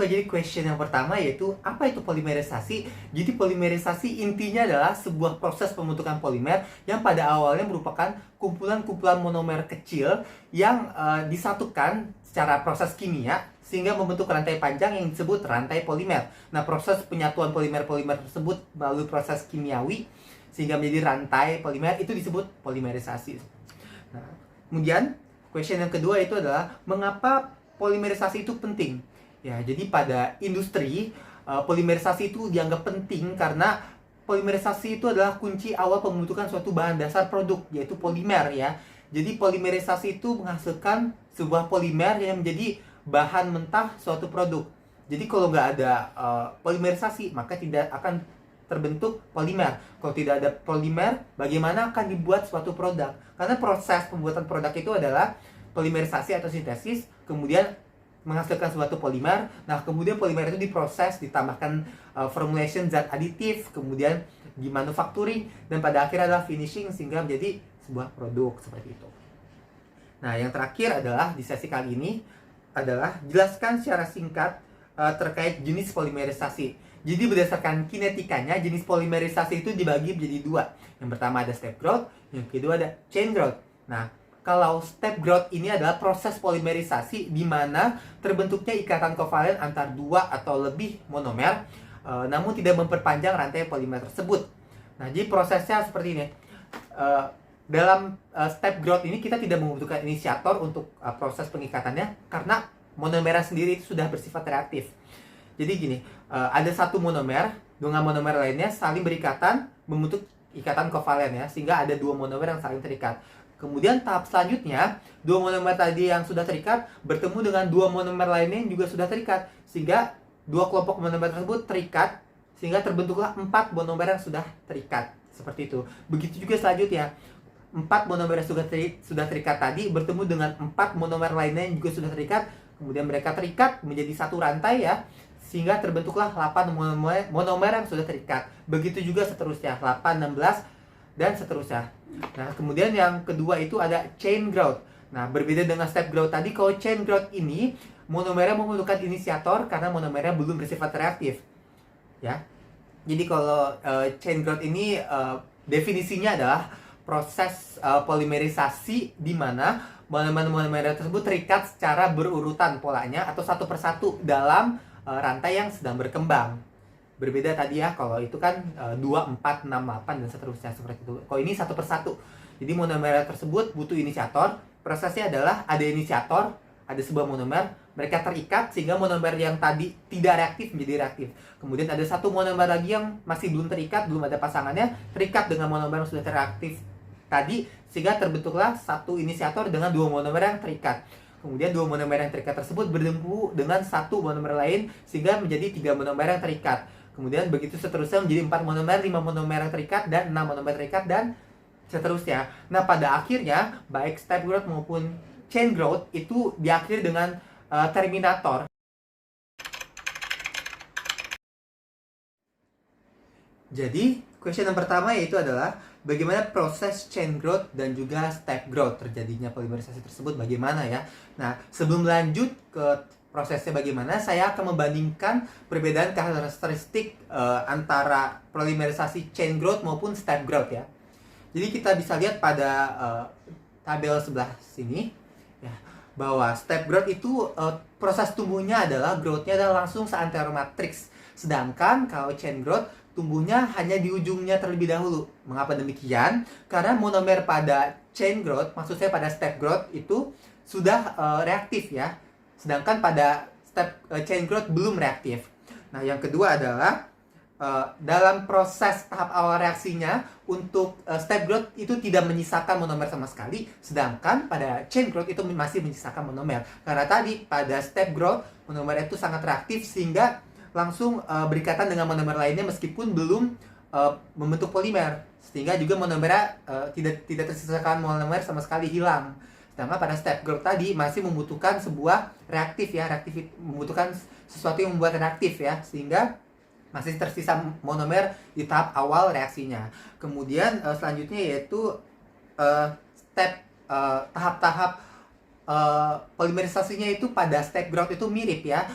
Oke, jadi question yang pertama yaitu apa itu polimerisasi? Jadi polimerisasi intinya adalah sebuah proses pembentukan polimer yang pada awalnya merupakan kumpulan-kumpulan monomer kecil yang disatukan secara proses kimia sehingga membentuk rantai panjang yang disebut rantai polimer. Nah, proses penyatuan polimer-polimer tersebut melalui proses kimiawi sehingga menjadi rantai polimer itu disebut polimerisasi. Nah, kemudian question yang kedua itu adalah mengapa polimerisasi itu penting? Ya, jadi pada industri, polimerisasi itu dianggap penting karena polimerisasi itu adalah kunci awal pembentukan suatu bahan dasar produk, yaitu polimer ya. Jadi polimerisasi itu menghasilkan sebuah polimer yang menjadi bahan mentah suatu produk. Jadi kalau nggak ada polimerisasi, maka tidak akan terbentuk polimer. Kalau tidak ada polimer, bagaimana akan dibuat suatu produk? Karena proses pembuatan produk itu adalah polimerisasi atau sintesis, kemudian menghasilkan suatu polimer. Nah, kemudian polimer itu diproses, ditambahkan formulation zat aditif, kemudian dimanufacturing, dan pada akhirnya adalah finishing sehingga menjadi sebuah produk seperti itu. Nah, yang terakhir adalah di sesi kali ini adalah jelaskan secara singkat terkait jenis polimerisasi. Jadi berdasarkan kinetikanya, jenis polimerisasi itu dibagi menjadi dua. Yang pertama ada step growth, yang kedua ada chain growth. Nah, kalau step growth ini adalah proses polimerisasi di mana terbentuknya ikatan kovalen antar dua atau lebih monomer, namun tidak memperpanjang rantai polimer tersebut. Nah, jadi prosesnya seperti ini. Dalam step growth ini kita tidak membutuhkan inisiator untuk proses pengikatannya karena monomer sendiri itu sudah bersifat reaktif. Jadi gini, ada satu monomer dengan monomer lainnya saling berikatan membentuk ikatan kovalen ya, sehingga ada dua monomer yang saling terikat. Kemudian tahap selanjutnya, dua monomer tadi yang sudah terikat bertemu dengan dua monomer lainnya yang juga sudah terikat, sehingga dua kelompok monomer tersebut terikat, sehingga terbentuklah 4 monomer yang sudah terikat. Seperti itu. Begitu juga selanjutnya, 4 monomer yang sudah terikat tadi bertemu dengan 4 monomer lainnya yang juga sudah terikat, kemudian mereka terikat menjadi satu rantai ya, sehingga terbentuklah 8 monomer yang sudah terikat. Begitu juga seterusnya, 8, 16, dan seterusnya. Nah, kemudian yang kedua itu ada chain growth. Nah, berbeda dengan step growth tadi, kalau chain growth ini monomernya membutuhkan inisiator karena monomernya belum bersifat reaktif. Ya. Jadi kalau chain growth ini definisinya adalah proses polimerisasi di mana monomer tersebut terikat secara berurutan polanya atau satu persatu dalam rantai yang sedang berkembang. Berbeda tadi ya, kalau itu kan 2, 4, 6, 8 dan seterusnya seperti itu. Kalau ini satu persatu. Jadi monomer tersebut butuh inisiator. Prosesnya adalah ada inisiator, ada sebuah monomer, mereka terikat sehingga monomer yang tadi tidak reaktif menjadi reaktif. Kemudian ada satu monomer lagi yang masih belum terikat, belum ada pasangannya, terikat dengan monomer yang sudah reaktif tadi sehingga terbentuklah satu inisiator dengan dua monomer yang terikat. Kemudian dua monomer yang terikat tersebut bertemu dengan satu monomer lain sehingga menjadi 3 monomer yang terikat. Kemudian begitu seterusnya menjadi 4 monomer, 5 monomer yang terikat, dan 6 monomer terikat, dan seterusnya. Nah, pada akhirnya, baik step growth maupun chain growth itu diakhiri dengan terminator. Jadi, question yang pertama yaitu adalah bagaimana proses chain growth dan juga step growth terjadinya polimerisasi tersebut bagaimana ya. Nah, sebelum lanjut ke prosesnya bagaimana, saya akan membandingkan perbedaan karakteristik antara polimerisasi chain growth maupun step growth ya. Jadi kita bisa lihat pada tabel sebelah sini ya, bahwa step growth itu proses tumbuhnya adalah growth-nya adalah langsung seantero matriks. Sedangkan kalau chain growth tumbuhnya hanya di ujungnya terlebih dahulu. Mengapa demikian? Karena monomer pada chain growth, maksud saya pada step growth itu sudah reaktif ya. Sedangkan pada step chain growth belum reaktif. Nah, yang kedua adalah dalam proses tahap awal reaksinya untuk step growth itu tidak menyisakan monomer sama sekali, sedangkan pada chain growth itu masih menyisakan monomer. Karena tadi pada step growth monomer itu sangat reaktif sehingga langsung berikatan dengan monomer lainnya meskipun belum membentuk polimer, sehingga juga monomernya tidak tersisakan monomer sama sekali, hilang. Sedangkan pada step growth tadi masih membutuhkan sebuah reaktif ya, membutuhkan sesuatu yang membuat reaktif ya, sehingga masih tersisa monomer di tahap awal reaksinya. Kemudian selanjutnya yaitu tahap-tahap polimerisasinya itu pada step growth itu mirip ya,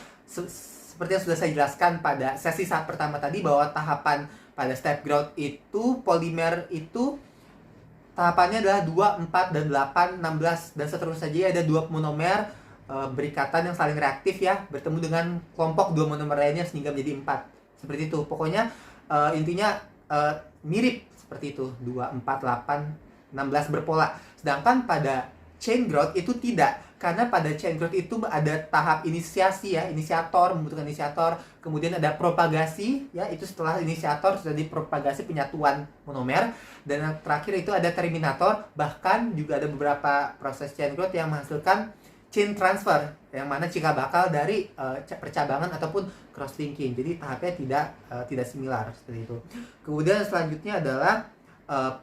seperti yang sudah saya jelaskan pada sesi saat pertama tadi, bahwa tahapan pada step growth itu polimer itu tahapannya adalah 2, 4, dan 8, 16, dan seterusnya. Jadi ada dua monomer berikatan yang saling reaktif ya, bertemu dengan kelompok dua monomer lainnya sehingga menjadi 4. Seperti itu. Pokoknya intinya mirip seperti itu. 2, 4, 8, 16 berpola. Sedangkan pada chain growth itu tidak. Karena pada chain growth itu ada tahap inisiasi ya, inisiator, membutuhkan inisiator, kemudian ada propagasi ya, itu setelah inisiator sudah dipropagasi penyatuan monomer, dan yang terakhir itu ada terminator. Bahkan juga ada beberapa proses chain growth yang menghasilkan chain transfer, yang mana cikal bakal dari percabangan ataupun cross linking. Jadi tahapnya tidak similar seperti itu. Kemudian selanjutnya adalah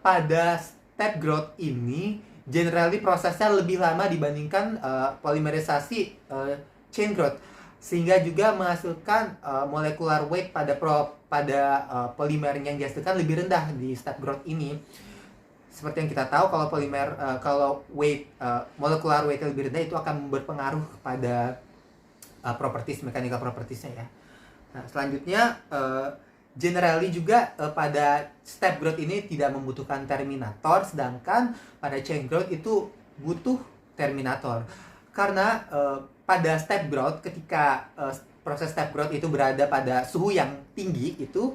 pada step growth ini generally prosesnya lebih lama dibandingkan polimerisasi chain growth, sehingga juga menghasilkan molecular weight pada polimer yang dihasilkan lebih rendah di step growth ini. Seperti yang kita tahu, kalau polimer kalau molecular weight lebih rendah itu akan berpengaruh kepada mechanical propertiesnya ya. Nah, selanjutnya generally juga pada step growth ini tidak membutuhkan terminator, sedangkan pada chain growth itu butuh terminator. Karena pada step growth, ketika proses step growth itu berada pada suhu yang tinggi, itu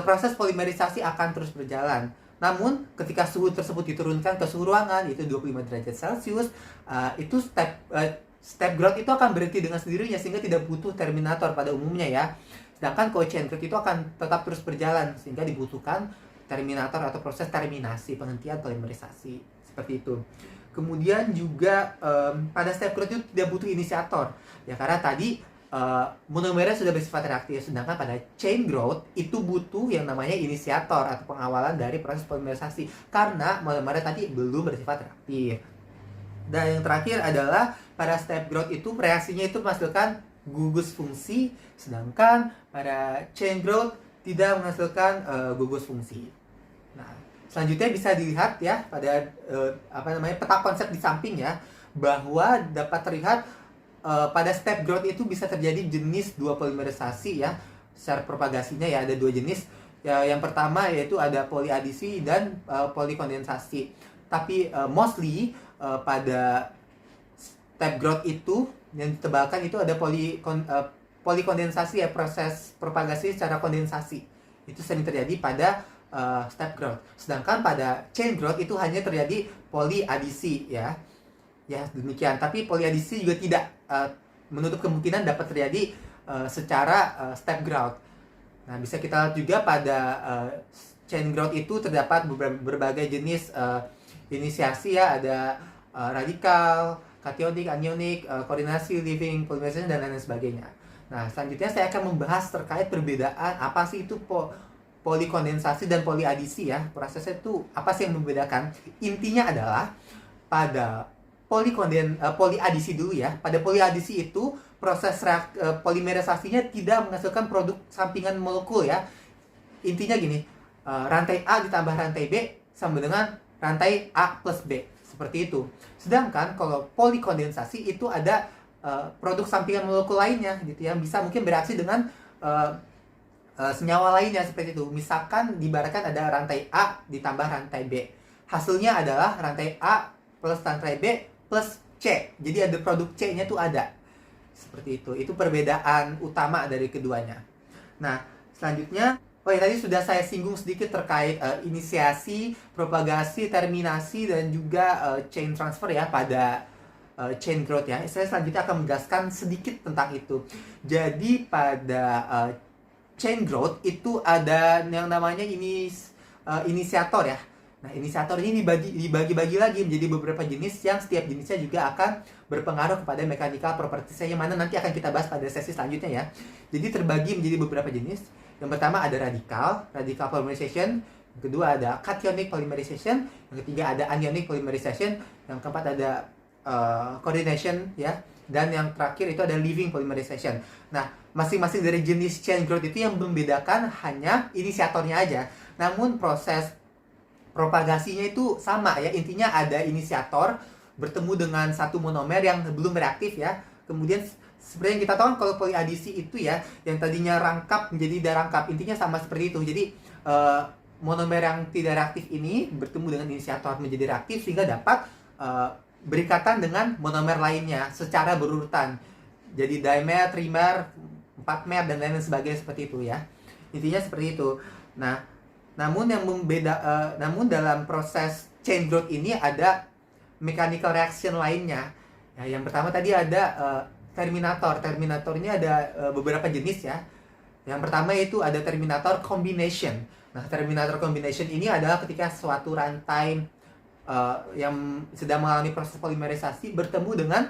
proses polimerisasi akan terus berjalan. Namun ketika suhu tersebut diturunkan ke suhu ruangan, yaitu 25 derajat Celcius, itu step growth itu akan berhenti dengan sendirinya, sehingga tidak butuh terminator pada umumnya ya. Sedangkan kalau chain growth itu akan tetap terus berjalan, sehingga dibutuhkan terminator atau proses terminasi, penghentian polimerisasi, seperti itu. Kemudian juga pada step growth itu tidak butuh inisiator ya, karena tadi monomernya sudah bersifat reaktif. Sedangkan pada chain growth itu butuh yang namanya inisiator atau pengawalan dari proses polimerisasi, karena monomernya tadi belum bersifat reaktif. Dan yang terakhir adalah pada step growth itu reaksinya itu menghasilkan gugus fungsi, sedangkan pada chain growth tidak menghasilkan gugus fungsi. Nah, selanjutnya bisa dilihat ya pada peta konsep di samping ya, bahwa dapat terlihat pada step growth itu bisa terjadi jenis dua polimerisasi ya. Secara propagasinya ya ada dua jenis. Ya, yang pertama yaitu ada poliadisi dan polikondensasi. Tapi mostly pada step growth itu yang ditebalkan itu ada polikondensasi ya, proses propagasi secara kondensasi. Itu sering terjadi pada step growth. Sedangkan pada chain growth itu hanya terjadi poliadisi ya. Ya, demikian. Tapi poliadisi juga tidak menutup kemungkinan dapat terjadi secara step growth. Nah, bisa kita lihat juga pada chain growth itu terdapat berbagai jenis inisiasi ya, ada radikal, kationik, anionik, koordinasi, leaving, polymerization, dan lain sebagainya. Nah, selanjutnya saya akan membahas terkait perbedaan apa sih itu polikondensasi dan poliadisi ya. Prosesnya itu apa sih yang membedakan? Intinya adalah pada poliadisi dulu ya. Pada poliadisi itu proses polimerisasinya tidak menghasilkan produk sampingan molekul ya. Intinya gini, rantai A ditambah rantai B sama dengan rantai A plus B, seperti itu. Sedangkan kalau polikondensasi itu ada produk sampingan molekul lainnya gitu ya, bisa mungkin bereaksi dengan senyawa lainnya seperti itu. Misalkan diibaratkan ada rantai A ditambah rantai B, hasilnya adalah rantai A plus rantai B plus C. Jadi ada produk C-nya tuh ada. Seperti itu. Itu perbedaan utama dari keduanya. Nah, selanjutnya tadi sudah saya singgung sedikit terkait inisiasi, propagasi, terminasi, dan juga chain transfer ya pada chain growth ya. Saya selanjutnya akan menjelaskan sedikit tentang itu. Jadi pada chain growth itu ada yang namanya inisiator ya. Nah, inisiator ini dibagi-bagi lagi menjadi beberapa jenis, yang setiap jenisnya juga akan berpengaruh kepada mechanical propertiesnya, yang mana nanti akan kita bahas pada sesi selanjutnya ya. Jadi terbagi menjadi beberapa jenis. Yang pertama ada radical polymerization. Yang kedua ada cationic polymerization. Yang ketiga ada anionic polymerization. Yang keempat ada coordination ya. Dan yang terakhir itu ada leaving polymerization. Nah, masing-masing dari jenis chain growth itu yang membedakan hanya inisiatornya aja. Namun proses propagasinya itu sama ya. Intinya ada inisiator bertemu dengan satu monomer yang belum reaktif ya. Kemudian seperti yang kita tahu kan kalau poliadisi itu ya, yang tadinya rangkap menjadi tidak rangkap, intinya sama seperti itu. Jadi monomer yang tidak reaktif ini bertemu dengan inisiator menjadi reaktif sehingga dapat berikatan dengan monomer lainnya secara berurutan. Jadi dimer, trimer, 4-mer dan lain sebagainya seperti itu ya. Intinya seperti itu. Nah, namun dalam proses chain growth ini ada mechanical reaction lainnya. Nah, yang pertama tadi ada terminator. Terminator ini ada beberapa jenis ya. Yang pertama itu ada terminator combination. Nah, terminator combination ini adalah ketika suatu rantai yang sedang mengalami proses polimerisasi bertemu dengan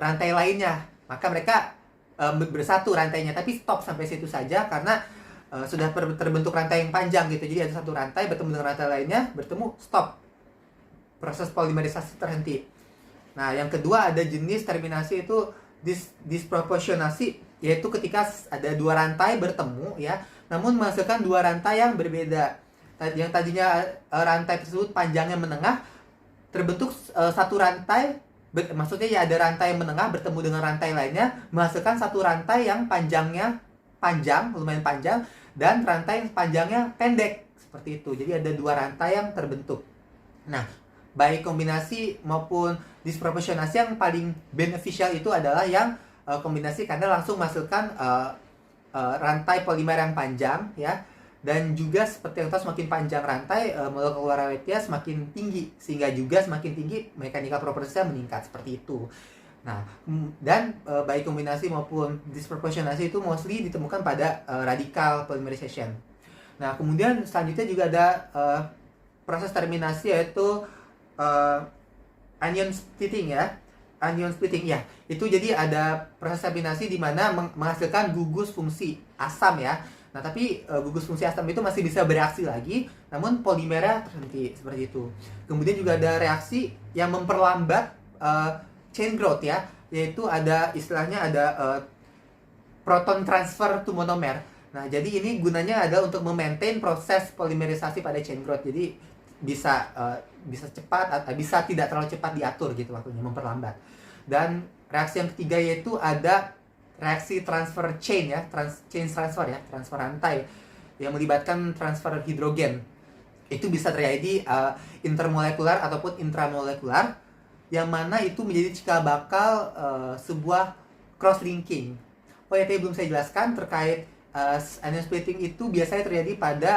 rantai lainnya. Maka mereka bersatu rantainya, tapi stop sampai situ saja karena sudah terbentuk rantai yang panjang gitu. Jadi ada satu rantai bertemu dengan rantai lainnya, bertemu, stop. Proses polimerisasi terhenti. Nah, yang kedua ada jenis terminasi itu disproporsionasi, yaitu ketika ada dua rantai bertemu ya, namun menghasilkan dua rantai yang berbeda. Yang tadinya rantai tersebut panjangnya menengah, terbentuk satu rantai, maksudnya ya ada rantai yang menengah bertemu dengan rantai lainnya, menghasilkan satu rantai yang panjangnya panjang, lumayan panjang, dan rantai yang panjangnya pendek, seperti itu. Jadi ada dua rantai yang terbentuk. Nah, baik kombinasi maupun disproporsionasi, yang paling beneficial itu adalah yang kombinasi karena langsung menghasilkan rantai polimer yang panjang ya, dan juga seperti yang tahu semakin panjang rantai molecularity semakin tinggi, sehingga juga semakin tinggi mechanical properties-nya meningkat, seperti itu. Nah, dan baik kombinasi maupun disproporsionasi itu mostly ditemukan pada radical polymerization. Nah, kemudian selanjutnya juga ada proses terminasi, yaitu anion splitting ya. Anion splitting ya, itu jadi ada proses terminasi di mana menghasilkan gugus fungsi asam ya. Nah, tapi gugus fungsi asam itu masih bisa bereaksi lagi, namun polimernya terhenti, seperti itu. Kemudian juga ada reaksi yang memperlambat chain growth ya, yaitu ada istilahnya ada proton transfer to monomer. Nah, jadi ini gunanya adalah untuk memaintain proses polimerisasi pada chain growth. Jadi bisa cepat atau bisa tidak terlalu cepat diatur gitu waktunya, memperlambat. Dan reaksi yang ketiga yaitu ada reaksi transfer chain ya, chain transfer ya, transfer rantai yang melibatkan transfer hidrogen. Itu bisa terjadi intermolekular ataupun intramolekular, yang mana itu menjadi cikal bakal sebuah cross linking. Oh ya, tadi belum saya jelaskan terkait anion splitting itu biasanya terjadi pada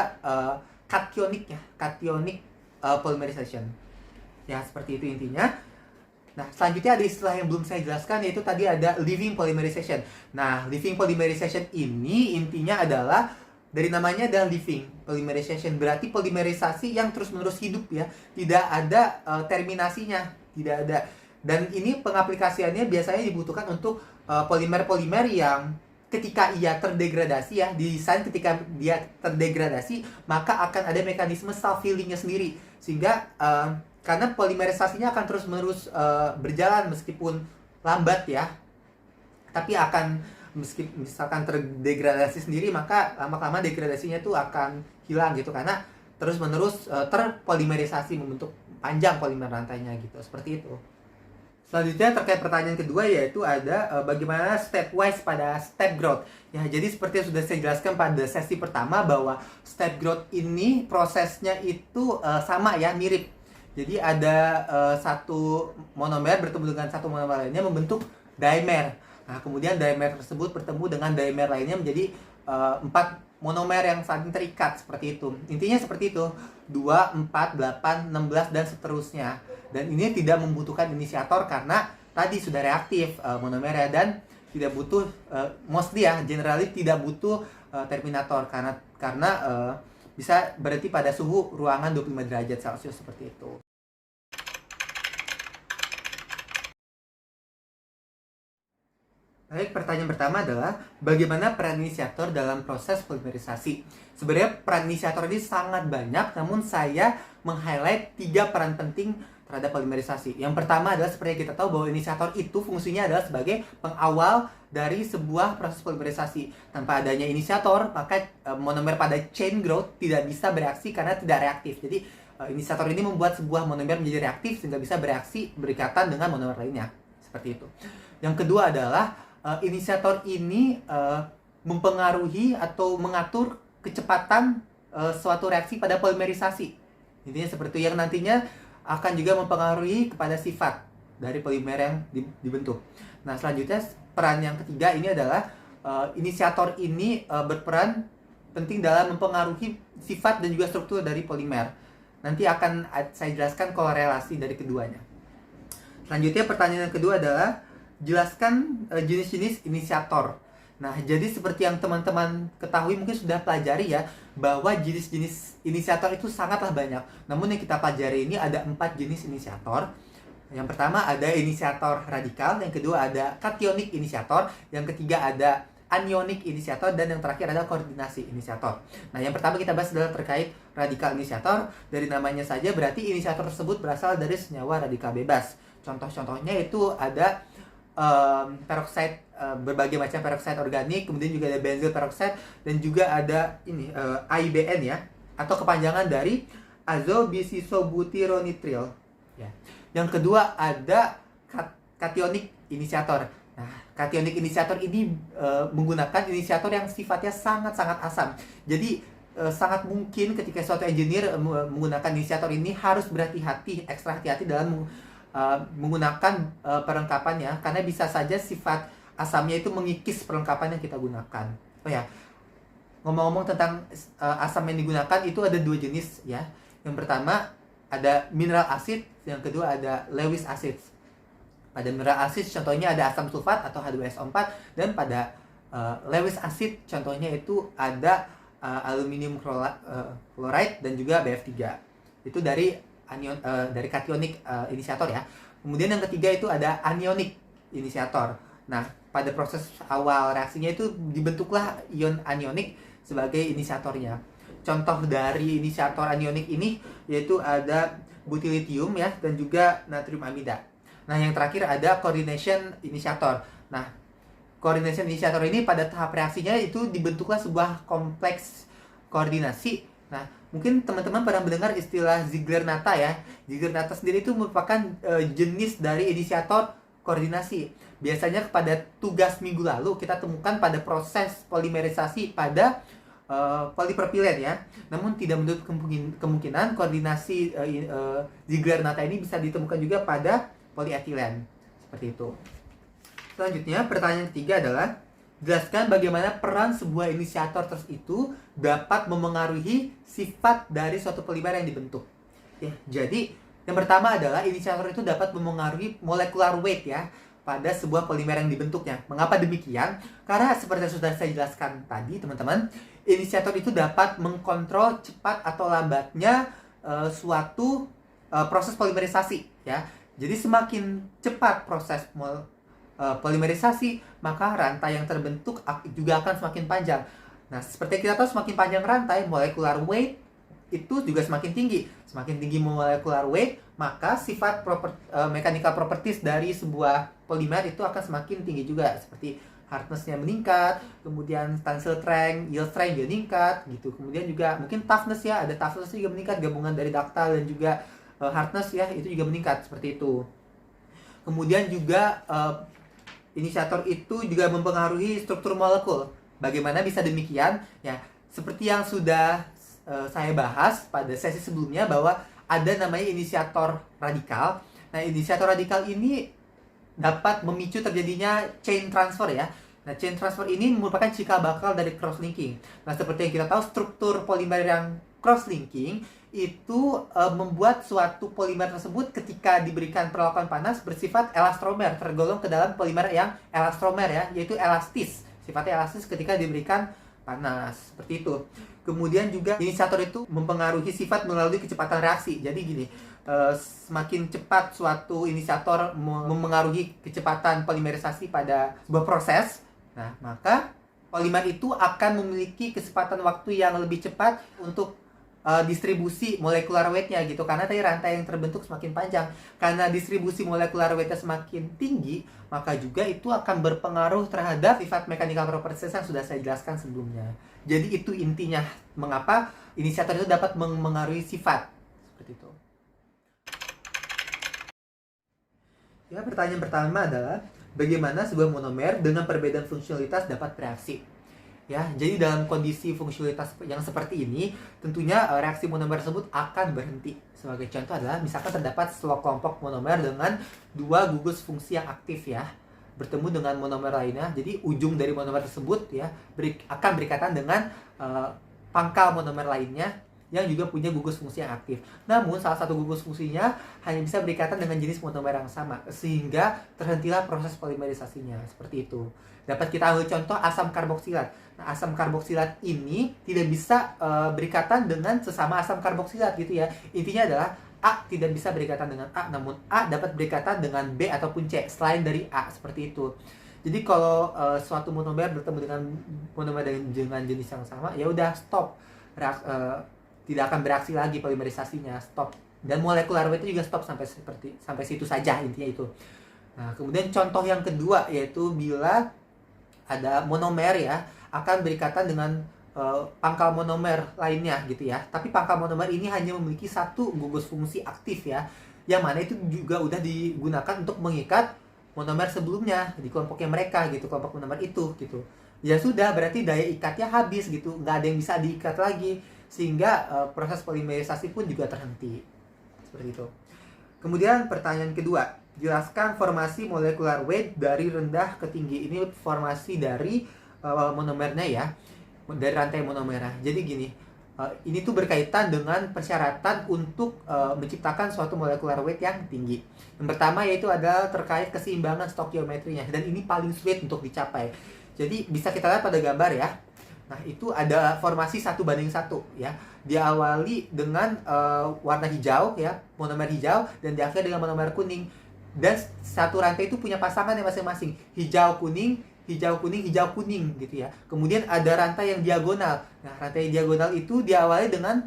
cationik ya, cationik polymerization. Ya, seperti itu intinya. Nah, selanjutnya ada istilah yang belum saya jelaskan, yaitu tadi ada living polymerization. Nah, living polymerization ini intinya adalah, dari namanya adalah living polymerization, berarti polimerisasi yang terus-menerus hidup ya, tidak ada terminasinya, tidak ada. Dan ini pengaplikasiannya biasanya dibutuhkan untuk polimer-polimer yang ketika ia terdegradasi ya, didesain ketika dia terdegradasi, maka akan ada mekanisme self-healingnya sendiri, sehingga karena polimerisasinya akan terus-menerus berjalan meskipun lambat ya, tapi akan misalkan terdegradasi sendiri, maka lama-lama degradasinya itu akan hilang gitu, karena terus-menerus terpolimerisasi, membentuk panjang polimer rantainya gitu, seperti itu. Selanjutnya terkait pertanyaan kedua, yaitu ada bagaimana stepwise pada step growth. Ya, jadi seperti yang sudah saya jelaskan pada sesi pertama, bahwa step growth ini prosesnya itu sama ya, mirip. Jadi ada satu monomer bertemu dengan satu monomer lainnya membentuk dimer. Nah, kemudian dimer tersebut bertemu dengan dimer lainnya menjadi 4 monomer yang saling terikat, seperti itu. Intinya seperti itu, 2, 4, 8, 16, dan seterusnya. Dan ini tidak membutuhkan inisiator karena tadi sudah reaktif monomernya, dan tidak butuh, mostly ya, generally tidak butuh terminator karena bisa berhenti pada suhu ruangan 25 derajat Celcius, seperti itu. Baik, pertanyaan pertama adalah bagaimana peran inisiator dalam proses polimerisasi. Sebenarnya peran inisiator ini sangat banyak, namun saya meng-highlight 3 peran penting terhadap polimerisasi. Yang pertama adalah seperti yang kita tahu bahwa inisiator itu fungsinya adalah sebagai pengawal dari sebuah proses polimerisasi. Tanpa adanya inisiator, maka monomer pada chain growth tidak bisa bereaksi karena tidak reaktif. Jadi inisiator ini membuat sebuah monomer menjadi reaktif sehingga bisa bereaksi berikatan dengan monomer lainnya. Seperti itu. Yang kedua adalah inisiator ini mempengaruhi atau mengatur kecepatan suatu reaksi pada polimerisasi. Intinya seperti yang nantinya akan juga mempengaruhi kepada sifat dari polimer yang dibentuk. Nah, selanjutnya peran yang ketiga ini adalah inisiator ini berperan penting dalam mempengaruhi sifat dan juga struktur dari polimer. Nanti akan saya jelaskan korelasi dari keduanya. Selanjutnya pertanyaan yang kedua adalah jelaskan jenis-jenis inisiator. Nah, jadi seperti yang teman-teman ketahui mungkin sudah pelajari ya, bahwa jenis-jenis inisiator itu sangatlah banyak. Namun yang kita pelajari ini ada 4 jenis inisiator. Yang pertama ada inisiator radikal, yang kedua ada kationik inisiator, yang ketiga ada anionik inisiator, dan yang terakhir ada koordinasi inisiator. Nah, yang pertama kita bahas adalah terkait radikal inisiator. Dari namanya saja berarti inisiator tersebut berasal dari senyawa radikal bebas. Contoh-contohnya itu ada peroksida, berbagai macam peroksida organik, kemudian juga ada benzyl peroksida, dan juga ada ini AIBN ya, atau kepanjangan dari azobisobutironitril ya. Yang kedua ada kationik inisiator. Nah, kationik inisiator ini menggunakan inisiator yang sifatnya sangat-sangat asam. Jadi sangat mungkin ketika suatu engineer menggunakan inisiator ini harus berhati-hati, ekstra hati-hati dalam menggunakan perlengkapannya, karena bisa saja sifat asamnya itu mengikis perlengkapan yang kita gunakan. Oh ya, ngomong-ngomong tentang asam yang digunakan itu ada 2 jenis ya. Yang pertama ada mineral acid, yang kedua ada Lewis acid. Pada mineral acid contohnya ada asam sulfat atau H2SO4, dan pada Lewis acid contohnya itu ada aluminium chloride dan juga BF3. Itu dari dari kationik inisiator ya. Kemudian yang ketiga itu ada anionik inisiator. Nah, pada proses awal reaksinya itu dibentuklah ion anionik sebagai inisiatornya. Contoh dari inisiator anionik ini yaitu ada butyllithium ya, dan juga natrium amida. Nah, yang terakhir ada coordination inisiator. Nah, coordination inisiator ini pada tahap reaksinya itu dibentuklah sebuah kompleks koordinasi. Nah, mungkin teman-teman pernah mendengar istilah Ziegler-Natta ya. Ziegler-Natta sendiri itu merupakan jenis dari inisiator koordinasi. Biasanya pada tugas minggu lalu kita temukan pada proses polimerisasi pada polipropilen ya. Namun tidak menutup kemungkinan koordinasi Ziegler-Natta ini bisa ditemukan juga pada polietilen. Seperti itu. Selanjutnya, pertanyaan ketiga adalah jelaskan bagaimana peran sebuah inisiator itu dapat memengaruhi sifat dari suatu polimer yang dibentuk. Ya, jadi yang pertama adalah inisiator itu dapat memengaruhi molecular weight ya pada sebuah polimer yang dibentuknya. Mengapa demikian? Karena seperti yang sudah saya jelaskan tadi, teman-teman, inisiator itu dapat mengkontrol cepat atau lambatnya suatu proses polimerisasi ya. Jadi semakin cepat proses polimerisasi, maka rantai yang terbentuk juga akan semakin panjang. Nah, seperti kita tahu, semakin panjang rantai, molecular weight itu juga semakin tinggi. Semakin tinggi molecular weight, maka sifat mechanical properties dari sebuah polimer itu akan semakin tinggi juga. Seperti hardness-nya meningkat, kemudian tensile strength, yield strength juga meningkat, gitu. Kemudian juga mungkin toughness ya, ada toughness juga meningkat, gabungan dari ductile dan juga hardness ya, itu juga meningkat, seperti itu. Kemudian juga inisiator itu juga mempengaruhi struktur molekul. Bagaimana bisa demikian? Ya, seperti yang sudah saya bahas pada sesi sebelumnya bahwa ada namanya inisiator radikal. Nah, inisiator radikal ini dapat memicu terjadinya chain transfer ya. Nah, chain transfer ini merupakan cikal bakal dari cross linking. Nah, seperti yang kita tahu, struktur polimer yang cross linking itu membuat suatu polimer tersebut ketika diberikan perlakuan panas bersifat elastromer, tergolong ke dalam polimer yang elastromer ya, yaitu elastis. Sifatnya elastis ketika diberikan panas, seperti itu. Kemudian juga inisiator itu mempengaruhi sifat melalui kecepatan reaksi. Jadi gini, semakin cepat suatu inisiator mempengaruhi kecepatan polimerisasi pada sebuah proses, nah maka polimer itu akan memiliki kecepatan waktu yang lebih cepat untuk distribusi molekular weight-nya gitu, karena tadi rantai yang terbentuk semakin panjang. Karena distribusi molekular weight-nya semakin tinggi, maka juga itu akan berpengaruh terhadap sifat mechanical properties yang sudah saya jelaskan sebelumnya. Jadi itu intinya mengapa inisiator itu dapat mengaruhi sifat seperti itu. Ya, pertanyaan pertama adalah bagaimana sebuah monomer dengan perbedaan fungsionalitas dapat bereaksi. Ya, jadi dalam kondisi fungsionalitas yang seperti ini, tentunya reaksi monomer tersebut akan berhenti. Sebagai contoh adalah misalkan terdapat kelompok monomer dengan dua gugus fungsi yang aktif ya, bertemu dengan monomer lainnya. Jadi ujung dari monomer tersebut ya akan berikatan dengan pangkal monomer lainnya yang juga punya gugus fungsi yang aktif. Namun salah satu gugus fungsinya hanya bisa berikatan dengan jenis monomer yang sama, sehingga terhentilah proses polimerisasinya. Seperti itu. Dapat kita ambil contoh asam karboksilat. Nah, asam karboksilat ini tidak bisa berikatan dengan sesama asam karboksilat gitu ya. Intinya adalah A tidak bisa berikatan dengan A, namun A dapat berikatan dengan B ataupun C selain dari A, seperti itu. Jadi kalau suatu monomer bertemu dengan monomer dengan jenis yang sama, ya udah stop. Tidak akan bereaksi lagi polimerisasinya, stop. Dan molekular weight itu juga stop sampai situ saja, intinya itu. Nah, kemudian contoh yang kedua yaitu bila ada monomer ya akan berikatan dengan pangkal monomer lainnya gitu ya. Tapi pangkal monomer ini hanya memiliki satu gugus fungsi aktif ya, yang mana itu juga udah digunakan untuk mengikat monomer sebelumnya di kelompoknya mereka gitu, kelompok monomer itu gitu. Ya sudah, berarti daya ikatnya habis gitu, nggak ada yang bisa diikat lagi, sehingga proses polimerisasi pun juga terhenti. Seperti itu. Kemudian pertanyaan kedua, jelaskan formasi molekular weight dari rendah ke tinggi. Ini formasi dari monomernya ya, dari rantai monomernya. Jadi gini, ini tuh berkaitan dengan persyaratan untuk menciptakan suatu molekular weight yang tinggi. Yang pertama yaitu adalah terkait keseimbangan stokiometrinya, dan ini paling sulit untuk dicapai. Jadi bisa kita lihat pada gambar ya. Nah, itu ada formasi 1:1 ya. Diawali dengan warna hijau ya, monomer hijau, dan diakhiri dengan monomer kuning. Dan satu rantai itu punya pasangan yang masing-masing, hijau kuning, hijau kuning, hijau kuning gitu ya. Kemudian ada rantai yang diagonal. Nah, rantai diagonal itu diawali dengan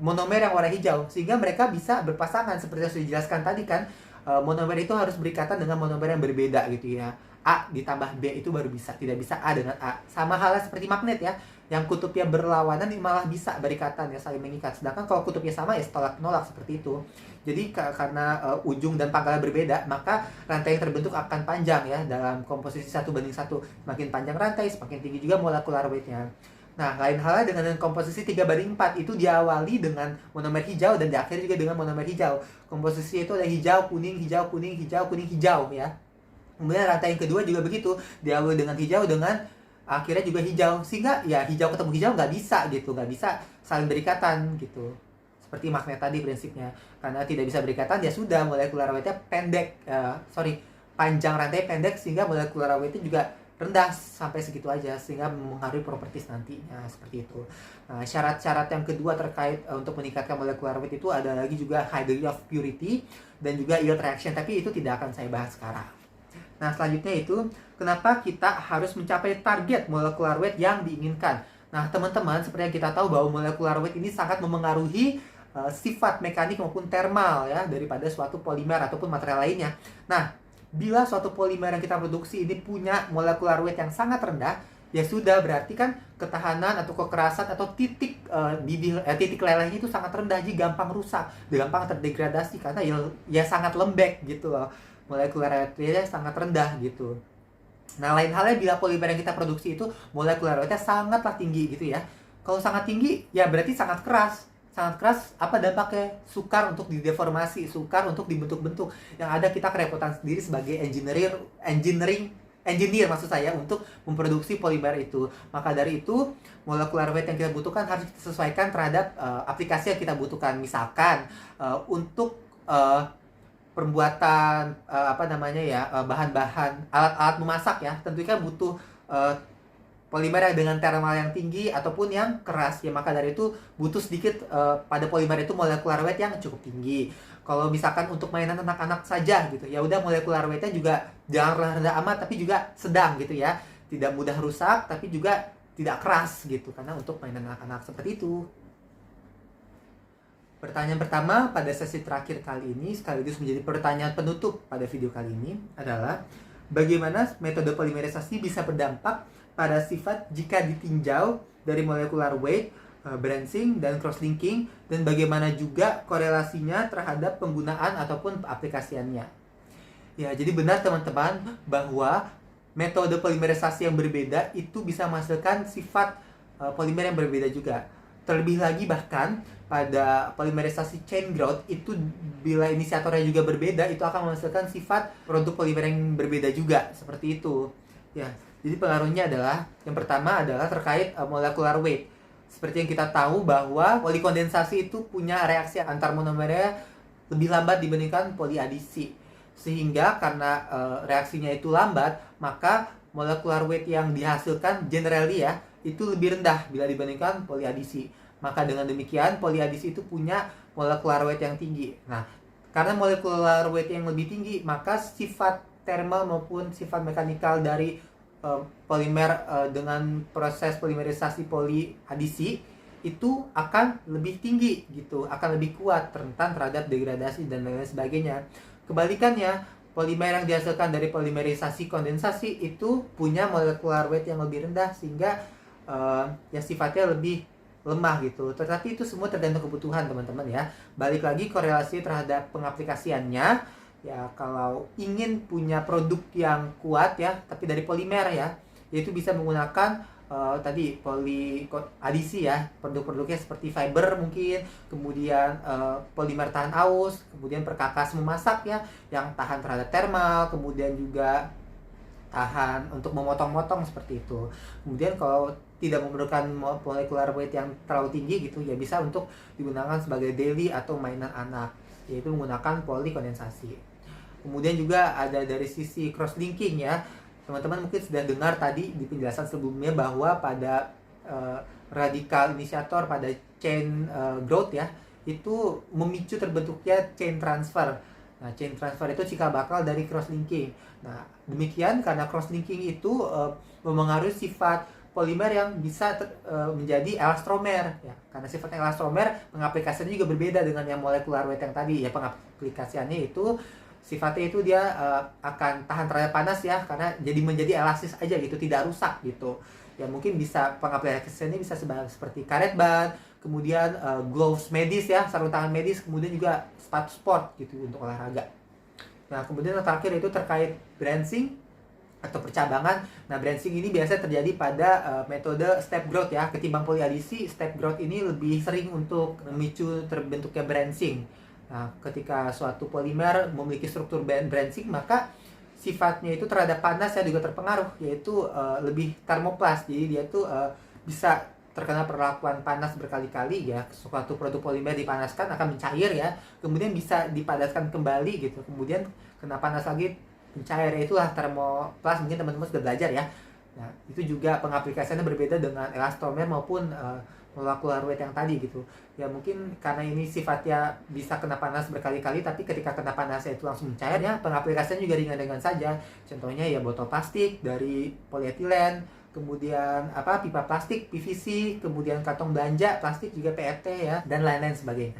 monomer yang warna hijau, sehingga mereka bisa berpasangan seperti yang sudah dijelaskan tadi kan. Monomer itu harus berikatan dengan monomer yang berbeda gitu ya. A ditambah B itu baru bisa, tidak bisa A dengan A. Sama halnya seperti magnet ya, yang kutubnya berlawanan malah bisa berikatan ya, saling mengikat. Sedangkan kalau kutubnya sama ya tolak menolak, seperti itu. Jadi karena ujung dan pangkalnya berbeda, maka rantai yang terbentuk akan panjang ya, dalam komposisi 1:1. Semakin panjang rantai, semakin tinggi juga molekular weight-nya. Nah, lain halnya dengan komposisi 3:4, itu diawali dengan monomer hijau dan diakhiri juga dengan monomer hijau. Komposisi itu ada hijau, kuning, hijau, kuning, hijau, kuning, hijau ya. Kemudian rantai yang kedua juga begitu, diawali dengan hijau dengan akhirnya juga hijau, sehingga ya hijau ketemu hijau nggak bisa gitu, nggak bisa saling berikatan gitu. Seperti magnet tadi prinsipnya, karena tidak bisa berikatan ya sudah, molekular weight-nya panjang rantai pendek, sehingga molekular weight-nya juga rendah sampai segitu aja, sehingga mempengaruhi properties nantinya, seperti itu. Nah, syarat-syarat yang kedua terkait untuk meningkatkan molekular weight itu ada lagi juga high degree of purity dan juga yield reaction, tapi itu tidak akan saya bahas sekarang. Nah, selanjutnya itu, kenapa kita harus mencapai target molekular weight yang diinginkan? Nah, teman-teman, seperti yang kita tahu bahwa molekular weight ini sangat memengaruhi sifat mekanik maupun thermal ya daripada suatu polimer ataupun material lainnya. Nah, bila suatu polimer yang kita produksi ini punya molekular weight yang sangat rendah, ya sudah, berarti kan ketahanan atau kekerasan atau titik lelehnya itu sangat rendah, jadi gampang rusak, gampang terdegradasi karena ya sangat lembek gitu loh. Molekular weight-nya sangat rendah gitu. Nah, lain halnya bila polimer yang kita produksi itu molekular weight-nya sangatlah tinggi gitu ya. Kalau sangat tinggi, ya berarti sangat keras. Sangat keras, apa dampaknya? Sukar untuk dideformasi, sukar untuk dibentuk-bentuk. Yang ada kita kerepotan sendiri sebagai engineer maksud saya, untuk memproduksi polimer itu. Maka dari itu, molekular weight yang kita butuhkan harus kita sesuaikan terhadap aplikasi yang kita butuhkan. Misalkan untuk pembuatan bahan-bahan alat-alat memasak ya, tentunya butuh polimer yang dengan thermal yang tinggi ataupun yang keras ya, maka dari itu butuh sedikit pada polimer itu molekular weight yang cukup tinggi. Kalau misalkan untuk mainan anak-anak saja gitu, ya udah molekular weight-nya juga jangan rendah amat tapi juga sedang gitu ya, tidak mudah rusak tapi juga tidak keras gitu, karena untuk mainan anak-anak seperti itu. Pertanyaan pertama pada sesi terakhir kali ini, sekaligus menjadi pertanyaan penutup pada video kali ini, adalah bagaimana metode polimerisasi bisa berdampak pada sifat jika ditinjau dari molekular weight, branching, dan cross-linking, dan bagaimana juga korelasinya terhadap penggunaan ataupun aplikasiannya. Ya, jadi benar teman-teman bahwa metode polimerisasi yang berbeda itu bisa menghasilkan sifat polimer yang berbeda juga. Terlebih lagi bahkan pada polimerisasi chain growth itu bila inisiatornya juga berbeda, itu akan menghasilkan sifat produk polimer yang berbeda juga, seperti itu. Ya, jadi pengaruhnya adalah yang pertama adalah terkait molecular weight. Seperti yang kita tahu bahwa polikondensasi itu punya reaksi antar monomernya lebih lambat dibandingkan poliadisi. Sehingga karena reaksinya itu lambat, maka molecular weight yang dihasilkan generally ya, itu lebih rendah bila dibandingkan poliadisi. Maka dengan demikian poliadisi itu punya molecular weight yang tinggi. Nah, karena molecular weight yang lebih tinggi, maka sifat thermal maupun sifat mekanikal dari polimer dengan proses polimerisasi poliadisi itu akan lebih tinggi gitu, akan lebih kuat, rentan terhadap degradasi dan lain sebagainya. Kebalikannya, polimer yang dihasilkan dari polimerisasi kondensasi itu punya molecular weight yang lebih rendah sehingga ya sifatnya lebih lemah gitu. Tetapi itu semua tergantung kebutuhan teman-teman ya. Balik lagi korelasi terhadap pengaplikasiannya. Ya kalau ingin punya produk yang kuat ya, tapi dari polimer ya, yaitu bisa menggunakan tadi poliadisi ya, produk-produknya seperti fiber mungkin, kemudian polimer tahan aus, kemudian perkakas memasak ya, yang tahan terhadap thermal, kemudian juga tahan untuk memotong-motong seperti itu. Kemudian kalau tidak memerlukan molecular weight yang terlalu tinggi gitu ya, bisa untuk digunakan sebagai daily atau mainan anak, yaitu menggunakan polikondensasi. Kemudian juga ada dari sisi cross linking ya. Teman-teman mungkin sudah dengar tadi di penjelasan sebelumnya bahwa pada radikal inisiator pada chain growth ya, itu memicu terbentuknya chain transfer. Nah, chain transfer itu cikal bakal dari cross linking. Nah, demikian karena cross linking itu memengaruhi sifat polimer yang bisa menjadi elastromer ya. Karena sifat elastromer pengaplikasiannya juga berbeda dengan yang molecular weight yang tadi ya. Pengaplikasiannya itu sifatnya itu dia akan tahan terhadap panas ya, karena jadi menjadi elastis aja gitu, tidak rusak gitu. Ya mungkin bisa pengaplikasiannya bisa seperti karet ban, kemudian gloves medis ya, sarung tangan medis, kemudian juga sepatu sport gitu untuk olahraga. Nah, kemudian yang terakhir itu terkait branching atau percabangan. Nah, branching ini biasanya terjadi pada metode step growth ya. Ketimbang poliadisi, step growth ini lebih sering untuk memicu terbentuknya branching. Nah, ketika suatu polimer memiliki struktur branching, maka sifatnya itu terhadap panas ya juga terpengaruh, yaitu lebih termoplas. Jadi dia tuh bisa terkena perlakuan panas berkali-kali ya. Suatu produk polimer dipanaskan akan mencair ya, kemudian bisa dipadatkan kembali gitu, kemudian kena panas lagi mencair. Itulah termoplas, mungkin teman-teman sudah belajar ya. Nah, itu juga pengaplikasiannya berbeda dengan elastomer maupun molecular weight yang tadi gitu. Ya mungkin karena ini sifatnya bisa kena panas berkali-kali, tapi ketika kena panas itu langsung mencair ya, pengaplikasian juga ringan-ringan saja. Contohnya ya botol plastik dari polietilen, kemudian pipa plastik PVC, kemudian kantong belanja plastik juga PET ya, dan lain-lain sebagainya.